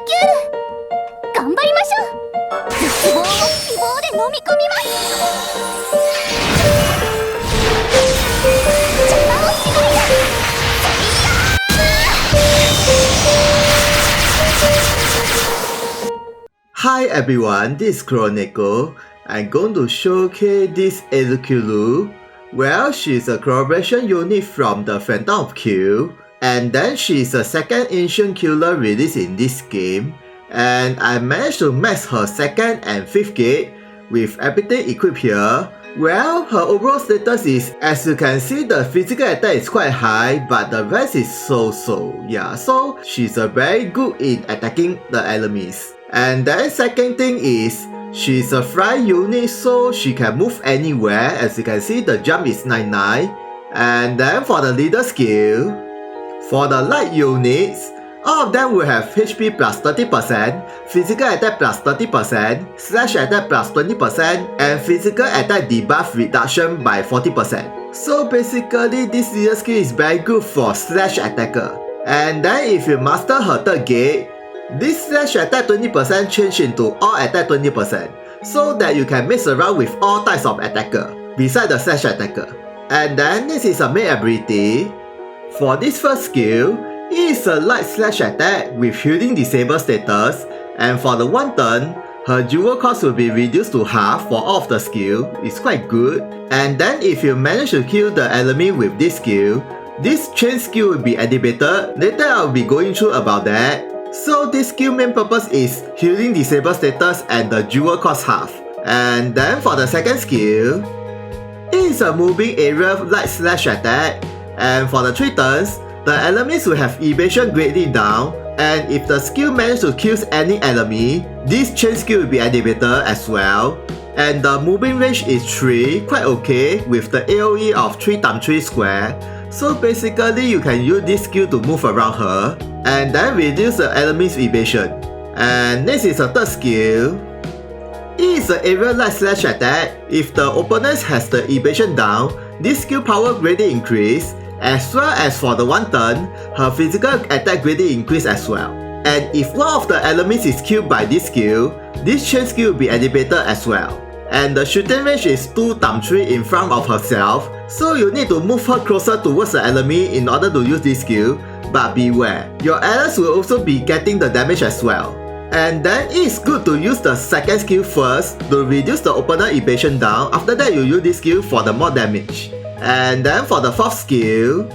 キュール、頑張りましょう。絶望を希望で飲み込みます。邪魔をしないで。Hi everyone, this is Chronicle. I'm going to showcase this Hercule. Well, she's a collaboration unit from the Phantom of Q, and then she's a second ancient killer released in this game, and I managed to max her second and fifth gate with everything equipped here. Well, her overall status is, as you can see, the physical attack is quite high, but the rest is so-so. Yeah, so she's very good in attacking the enemies. And then second thing is, she's a fly unit, so she can move anywhere. As you can see, the jump is 99. And then for the leader skill, for the light units, all of them will have HP plus 30%, physical attack plus 30%, slash attack plus 20%, and physical attack debuff reduction by 40%. So basically, this leader skill is very good for slash attacker. And then if you master her third gate, this slash attack 20% change into all attack 20%, so that you can mix around with all types of attacker, besides the slash attacker. And then this is a main ability. For this first skill, it is a light slash attack with healing disable status, and for the one turn, her dual cost will be reduced to half for all of the skill. It's quite good. And then if you manage to kill the enemy with this skill, this chain skill will be activated. Later I'll be going through about that. So this skill main purpose is healing disable status and the dual cost half. And then for the second skill, it is a moving area light slash attack, and for the 3 turns, the enemies will have evasion greatly down, and if the skill manages to kill any enemy, this chain skill will be activated as well. And the moving range is 3, quite okay, with the AoE of 3x3 square. So basically you can use this skill to move around her, and then reduce the enemy's evasion. And next is the third skill. It is an area light slash attack. If the opponent has the evasion down, this skill power greatly increase, as well as for the one turn, her physical attack greatly increase as well. And if one of the enemies is killed by this skill, this chain skill will be activated as well. And the shooting range is 2x3 in front of herself, so you need to move her closer towards the enemy in order to use this skill, but beware, your allies will also be getting the damage as well. And then it's good to use the second skill first to reduce the opponent evasion down. After that you use this skill for the more damage. And then for the fourth skill,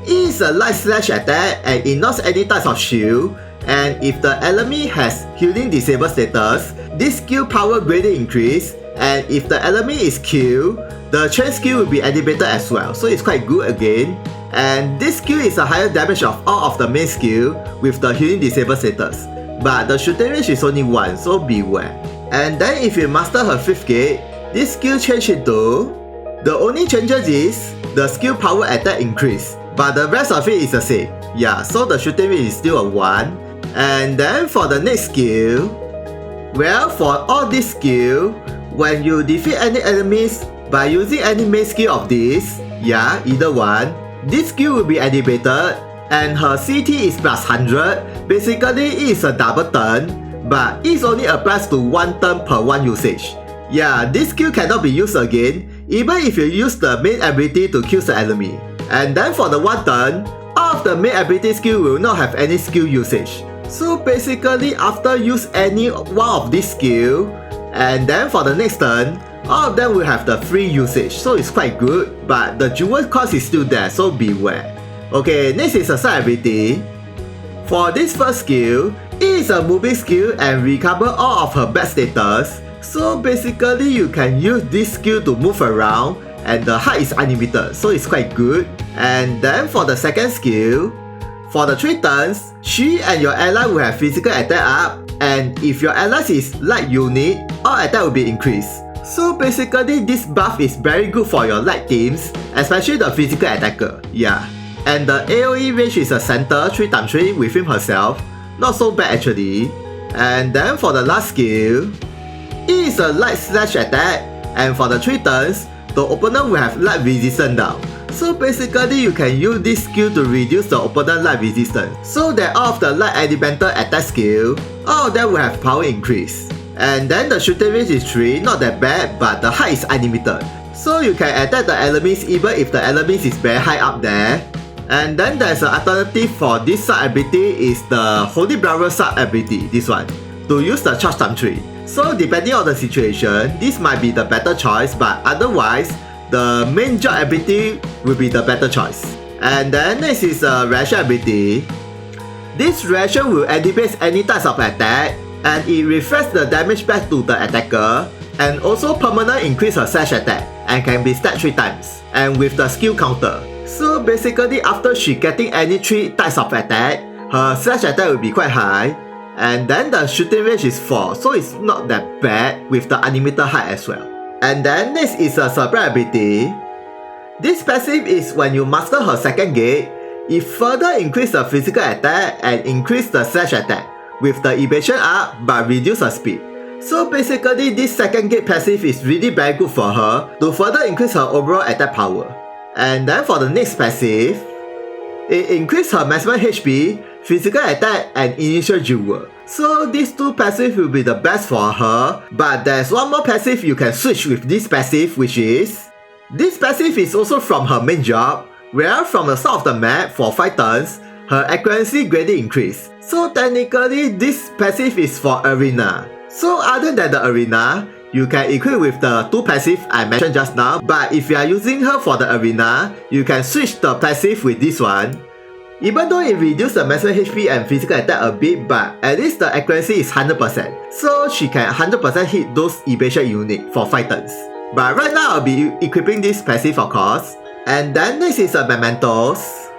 it is a light slash attack and ignores any types of shield. And if the enemy has healing disable status, this skill power greatly increase, and if the enemy is killed, the chain skill will be activated as well, so it's quite good again. And this skill is a higher damage of all of the main skill with the healing disable status, but the shooting range is only 1, so beware. And then if you master her 5th gate, this skill change into, the only changes is the skill power attack increase, but the rest of it is the same. Yeah, so the shooting range is still a 1. And then for the next skill, well, for all this skill, when you defeat any enemies by using any main skill of this, yeah, either one, this skill will be activated, and her CT is plus 100. Basically, it is a double turn, but it only applies to 1 turn per 1 usage. Yeah, this skill cannot be used again, even if you use the main ability to kill the enemy. And then for the 1 turn, all of the main ability skill will not have any skill usage. So basically, after use any one of these skill, and then for the next turn, all of them will have the free usage, so it's quite good, but the dual cost is still there, so beware. Okay, next is a side ability. For this first skill, it is a moving skill and recover all of her bad status, so basically you can use this skill to move around, and the height is unlimited, so it's quite good. And then for the second skill, for the 3 turns, she and your ally will have physical attack up, and if your ally is light unit, all attack will be increased. So basically this buff is very good for your light teams, especially the physical attacker, yeah. And the AoE range is a center 3x3 within herself, not so bad actually. And then for the last skill, it is a light slash attack, and for the 3 turns, the opponent will have light resistance down. So basically you can use this skill to reduce the opponent light resistance, so that all of the light elemental attack skill, all of them will have power increase. And then the shooting range is 3, not that bad, but the height is unlimited. So you can attack the enemies even if the enemies is very high up there. And then there's an alternative for this sub ability is the Holy Brother sub ability, this one, to use the charge time 3. So depending on the situation, this might be the better choice, but otherwise, the main job ability will be the better choice. And then next is a reaction ability. This reaction will activate any types of attack, and it reflects the damage back to the attacker, and also permanent increase her slash attack, and can be stacked 3 times, and with the skill counter. So basically after she getting any 3 types of attack, her slash attack will be quite high, and then the shooting range is 4, so it's not that bad with the unlimited height as well. And then next is a surprise ability. This passive is when you master her second gate, it further increase the physical attack and increase the slash attack with the evasion up but reduce her speed. So basically this second gate passive is really very good for her to further increase her overall attack power. And then for the next passive, it increases her maximum HP, physical attack and initial jewel. So these 2 passive will be the best for her, but there's one more passive you can switch with this passive, which is, this passive is also from her main job, where from the start of the map for 5 turns, her accuracy greatly increased. So technically this passive is for arena. So other than the arena, you can equip with the 2 passive I mentioned just now, but if you are using her for the arena, you can switch the passive with this one. Even though it reduces the maximum HP and physical attack a bit, but at least the accuracy is 100%, so she can 100% hit those evasion unit for 5 turns. But right now I'll be equipping this passive of course. And then next is a mementos.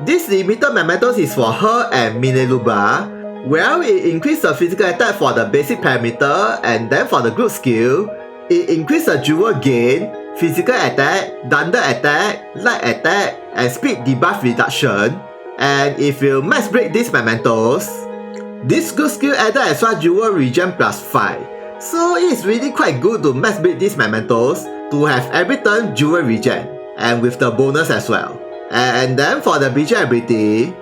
This limited mementos is for her and Mineluba, where it increases the physical attack for the basic parameter, and then for the group skill, it increases the jewel gain, physical attack, thunder attack, light attack, and speed debuff reduction. And if you max break these mementos, this good skill added extra jewel regen plus 5. So it's really quite good to max break these mementos to have every turn jewel regen, and with the bonus as well. And then for the BJ ability,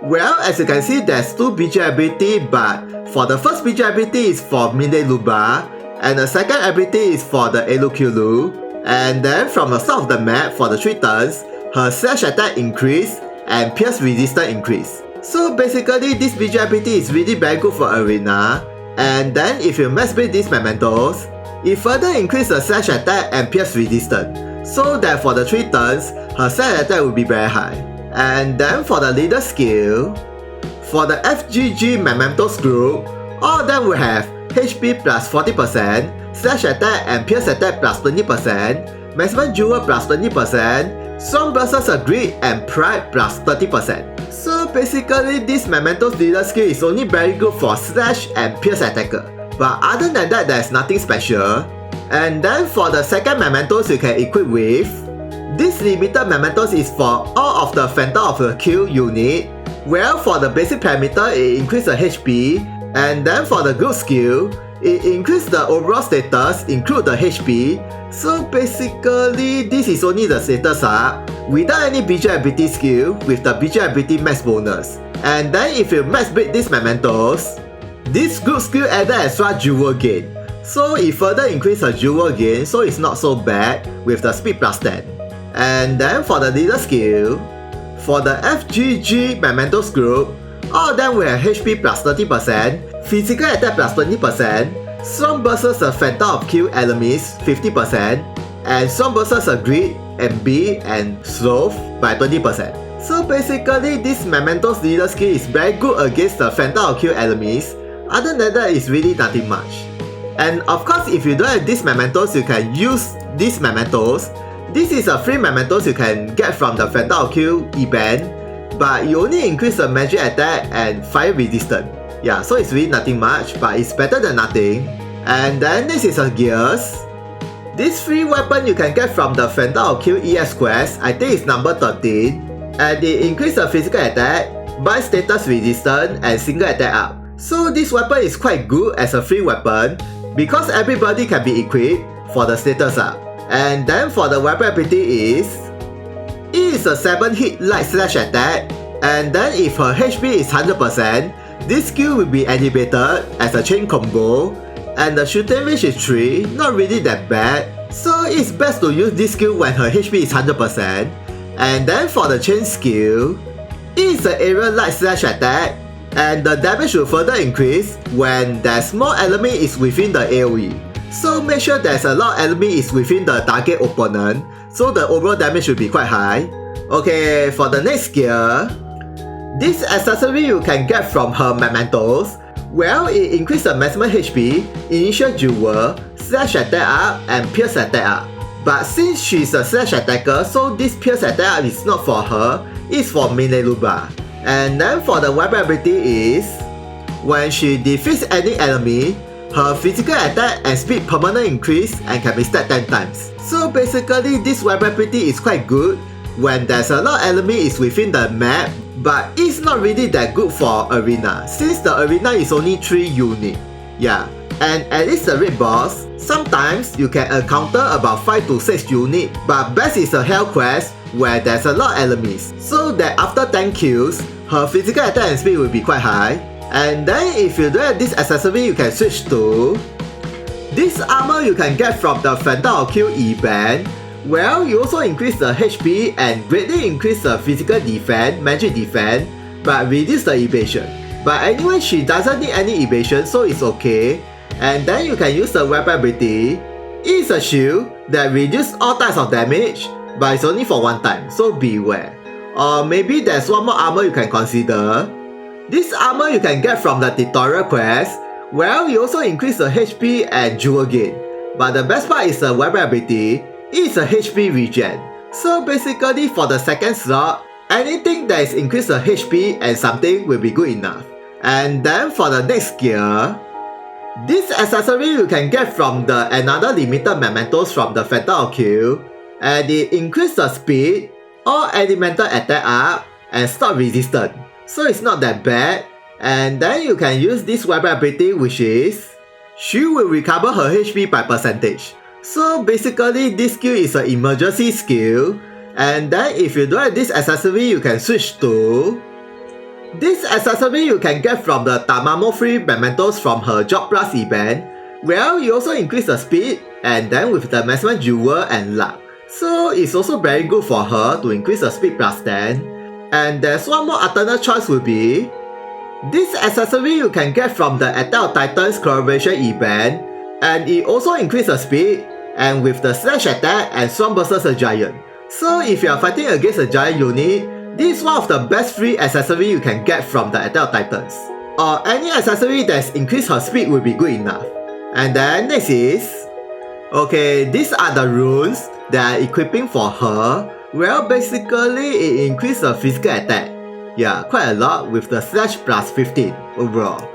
well, as you can see there's 2 BJ ability, but for the first BJ ability is for Mineluba, and the second ability is for the Hercule. And then from the start of the map for the 3 turns, her slash attack increase and pierce resistance increase. So basically this BJ ability is really very good for arena. And then if you max break these mementos, it further increases the slash attack and pierce resistance, so that for the 3 turns, her slash attack will be very high. And then for the leader skill, for the FGG mementos group, all of them will have HP plus 40%, slash attack and pierce attack plus 20%, maximum jewel plus 20%, strong versus a greed and pride plus 30%. So basically this mementos leader skill is only very good for slash and pierce attacker, but other than that there's nothing special. And then for the second mementos you can equip with, this limited mementos is for all of the Phantom of the Kill unit, where for the basic parameter it increases the HP, and then for the group skill, it increases the overall status, include the HP. So basically this is only the status up, without any BJ ability skill with the BJ ability max bonus. And then if you max break these mementos, this group skill added extra jewel gain. So it further increases the jewel gain, so it's not so bad with the speed plus 10. And then for the leader skill, for the FGG mementos group, all of them will have HP plus 30%, physical attack plus 20%, strong versus the Phantom of Kill enemies 50%, and strong versus a greed and B and sloth by 20%. So basically this mementos leader skill is very good against the Phantom of Kill enemies. Other than that, it's really nothing much. And of course, if you don't have these mementos, you can use these mementos. This is a free mementos you can get from the Phantom of Kill event, but you only increase the magic attack and fire resistance. Yeah, so it's really nothing much, but it's better than nothing. And then this is a gears. This free weapon you can get from the Phantom of Kill ES quest, I think it's number 13, and it increases the physical attack, by status resistance, and single attack up. So this weapon is quite good as a free weapon, because everybody can be equipped for the status up. And then for the weapon ability is, it is a 7 hit light slash attack, and then if her HP is 100%, this skill will be activated as a chain combo, and the shooting range is 3, not really that bad, so it's best to use this skill when her HP is 100%. And then for the chain skill, it is an area light slash attack, and the damage will further increase when the small enemy is within the AoE. So make sure there's a lot of enemy is within the target opponent, so the overall damage will be quite high. Okay, for the next skill, this accessory you can get from her mementos. Well, it increases the maximum HP, initial duel, slash attack up, and pierce attack up. But since she's a slash attacker, so this pierce attack up is not for her, it's for Mineluba. And then for the weapon ability is, when she defeats any enemy, her physical attack and speed permanently increase and can be stacked 10 times. So basically this weapon ability is quite good when there's a lot of enemy is within the map, but it's not really that good for arena since the arena is only 3 units. Yeah, and at least the raid boss, sometimes you can encounter about 5 to 6 units, but best is a hell quest where there's a lot of enemies, so that after 10 kills, her physical attack and speed will be quite high. And then if you don't have this accessory, you can switch to this armor you can get from the Phantom Kill event. Well, you also increase the HP and greatly increase the physical defense, magic defense, but reduce the evasion. But anyway, she doesn't need any evasion, so it's okay. And then you can use the weapon ability. It's a shield that reduces all types of damage, but it's only for one time, so beware. Or maybe there's one more armor you can consider. This armor you can get from the tutorial quest. Well, you also increase the HP and jewel gain. But the best part is the weapon ability. It's a HP regen. So basically for the second slot, anything that is increase the HP and something will be good enough. And then for the next skill, this accessory you can get from the another limited mementos from the Phantom Kill, and it increase the speed or elemental attack up and stop resistance. So it's not that bad. And then you can use this weapon ability, which is she will recover her HP by percentage. So basically this skill is an emergency skill. And then if you don't have this accessory, you can switch to this accessory you can get from the Tamamo free mementos from her Job Plus event. Well, you also increase the speed and then with the maximum jewel and luck. So it's also very good for her to increase the speed plus 10. And there's one more alternate choice will be this accessory you can get from the Attack of Titans collaboration event, and it also increases the speed and with the slash attack and strong versus a giant. So if you are fighting against a giant unit, this is one of the best free accessory you can get from the Attack of Titans. Or any accessory that's increased her speed will be good enough. And then next is, okay, these are the runes that are equipping for her. Well, basically it increases the physical attack. Yeah, quite a lot with the slash plus 15 overall.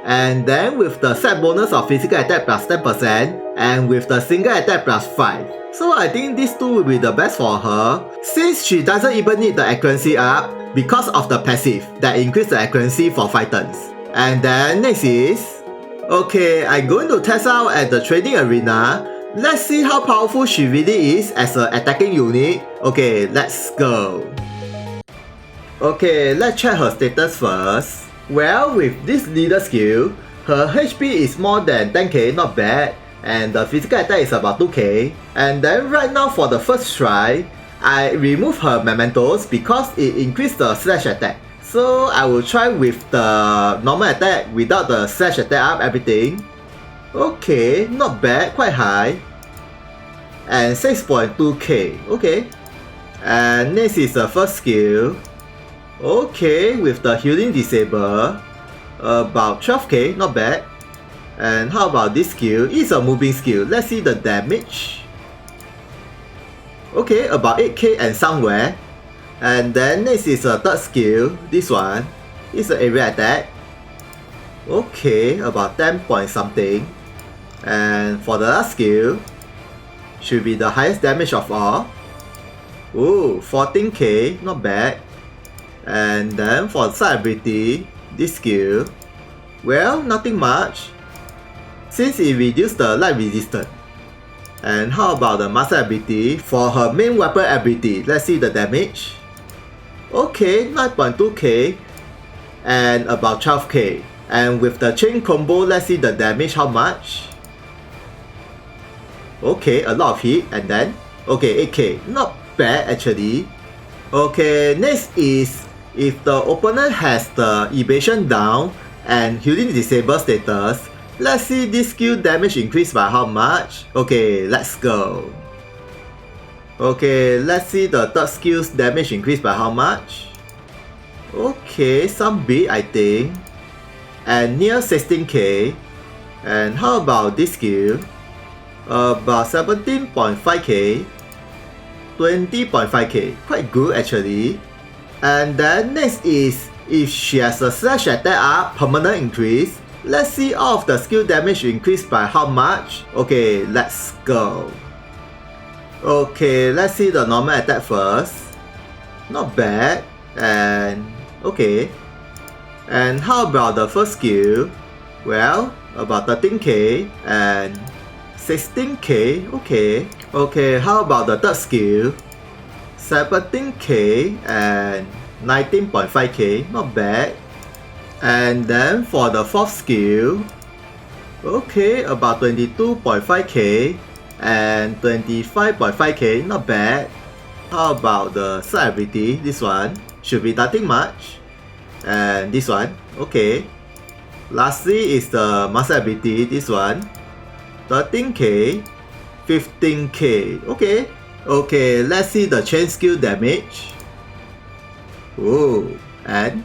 And then with the set bonus of physical attack plus 10% and with the single attack plus 5. So I think these two will be the best for her since she doesn't even need the accuracy up because of the passive that increase the accuracy for 5 turns. And then next is, okay, I'm going to test out at the trading arena. Let's see how powerful she really is as an attacking unit. Okay, let's go. Okay, let's check her status first. Well, with this leader skill, her HP is more than 10k, not bad. And the physical attack is about 2k. And then right now for the first try, I remove her mementos because it increased the slash attack. So I will try with the normal attack without the slash attack up everything. Okay, not bad, quite high. And 6.2k, okay. And next is the first skill. Okay, with the healing disable, about 12k, not bad. And how about this skill? It's a moving skill. Let's see the damage. Okay, about 8k and somewhere. And then next is a third skill. This one is an area attack. Okay, about 10 point something. And for the last skill, should be the highest damage of all. Ooh, 14k, not bad. And then for side ability, this skill, well, nothing much, since it reduced the light resistance. And how about the master ability? For her main weapon ability, let's see the damage. Okay, 9.2k and about 12k. And with the chain combo, let's see the damage, how much? Okay, a lot of hit, and then okay, 8k, not bad actually. Okay, next is if the opponent has the evasion down and healing disable status, let's see this skill damage increased by how much. Okay, let's go. Okay, let's see the third skill's damage increased by how much. Okay, some bit I think. And near 16k. And how about this skill? About 17.5k. 20.5k. Quite good actually. And then next is if she has a slash attack up permanent increase. Let's see all of the skill damage increased by how much. Okay, let's go. Okay, let's see the normal attack first. Not bad. And okay. And how about the first skill? Well, about 13k and 16k. Okay. Okay, how about the third skill? 17k and 19.5k. Not bad. And then for the fourth skill, okay, about 22.5k and 25.5k. Not bad. How about the side ability? This one should be nothing much. And this one, okay. Lastly is the master ability, this one. 13k, 15k, okay. Okay, let's see the chain skill damage. Oh, and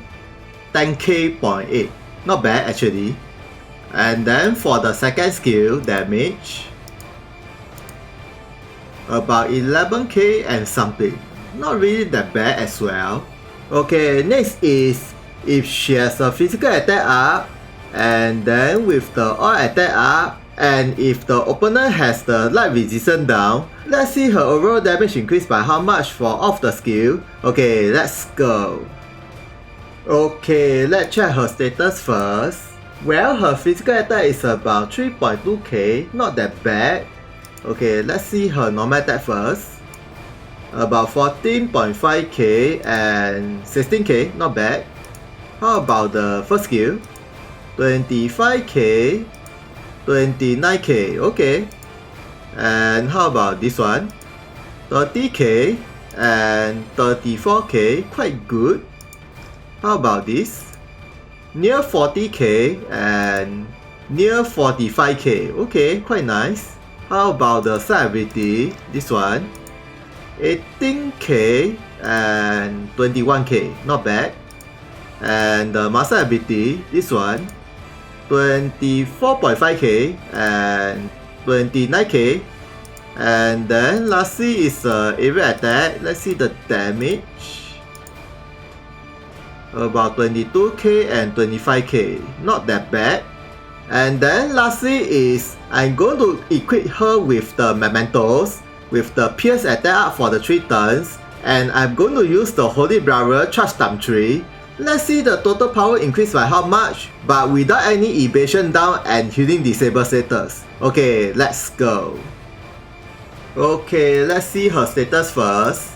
10k.8, not bad actually. And then for the second skill damage, about 11k and something, not really that bad as well. Okay, next is if she has a physical attack up, and then with the all attack up, and if the opponent has the light resistance down, let's see her overall damage increased by how much for all of the skill. Okay, let's go. Okay, let's check her status first. Well, her physical attack is about 3.2k, not that bad. Okay, let's see her normal attack first. About 14.5k and 16k, not bad. How about the first skill? 25k, 29k, okay. And how about this one? 30k and 34k, quite good. How about this? Near 40k and near 45k, okay, quite nice. How about the side ability? This one, 18k and 21k, not bad. And the master ability, this one, 24.5k and 29k. And then lastly is area attack. Let's see the damage. About 22k and 25k, not that bad. And then lastly is I'm going to equip her with the mementos, with the pierce attack up for the 3 turns, and I'm going to use the Holy Barrier charge time 3. Let's see the total power increase by how much, but without any evasion down and healing disable status. Okay, let's go. Okay, let's see her status first.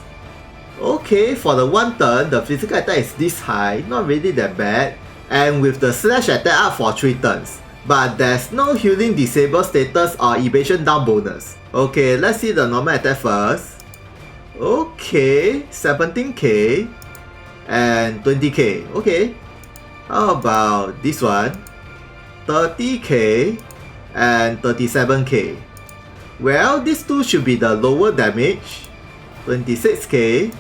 Okay, for the 1 turn, the physical attack is this high, not really that bad. And with the slash attack up for 3 turns. But there's no healing disable status or evasion down bonus. Okay, let's see the normal attack first. Okay, 17k and 20k, okay. How about this one? 30k and 37k. Well, these two should be the lower damage. 26k,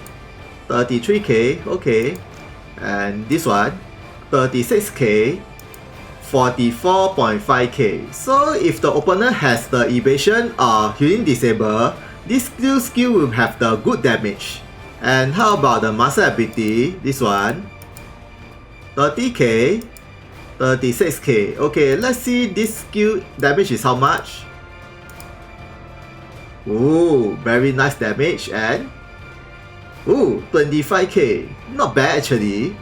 33k, okay. And this one, 36k, 44.5k. So if the opponent has the evasion or healing disable, this skill will have the good damage. And how about the master ability? This one, 30k, 36k. Okay, let's see this skill damage is how much. Ooh, very nice damage. And ooh, 25k. Not bad actually.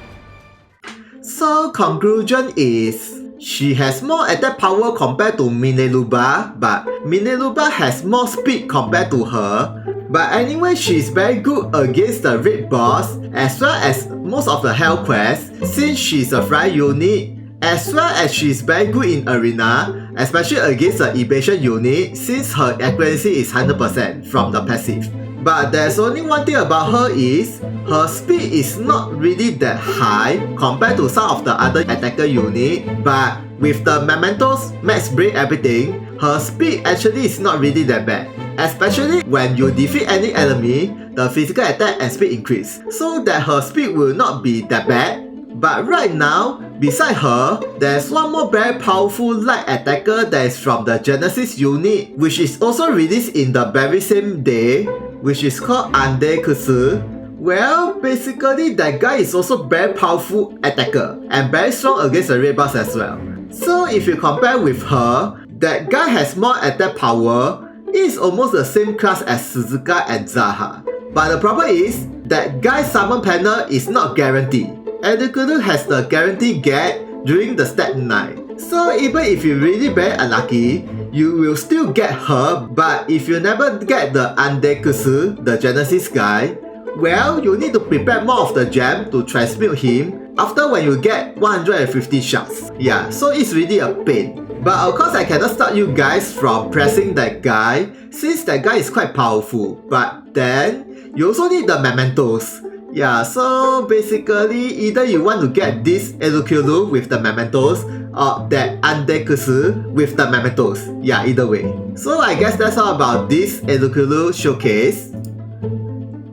So conclusion is she has more attack power compared to Mineluba, but Mineluba has more speed compared to her. But anyway, she's very good against the raid boss as well as most of the hell quests since she's a fly unit, as well as she's very good in arena, especially against the evasion unit since her accuracy is 100% from the passive. But there's only one thing about her is her speed is not really that high compared to some of the other attacker unit, but with the mementos, max break everything, her speed actually is not really that bad. Especially when you defeat any enemy, the physical attack and speed increase, so that her speed will not be that bad. But right now, beside her, there's one more very powerful light attacker that is from the Genesis unit, which is also released in the very same day, which is called Andekusu. Well, basically that guy is also very powerful attacker and very strong against the raid boss as well. So if you compare with her, that guy has more attack power. It is almost the same class as Suzuka and Zaha. But the problem is, that guy's summon panel is not guaranteed. Hercule has the guarantee get during the step 9. So even if you're really very unlucky, you will still get her, but if you never get the Andekusu, the Genesis guy, well, you need to prepare more of the gem to transmute him after when you get 150 shots. Yeah, so it's really a pain. But of course I cannot stop you guys from pressing that guy since that guy is quite powerful. But then, you also need the mementos. Yeah, so basically either you want to get this Hercule with the mementos or that Andekusu with the mementos. Yeah, either way. So I guess that's all about this Hercule showcase.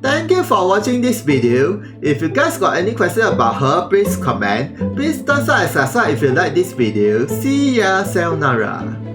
Thank you for watching this video. If you guys got any question about her, please comment. Please thumbs up and subscribe if you like this video. See ya, sayonara.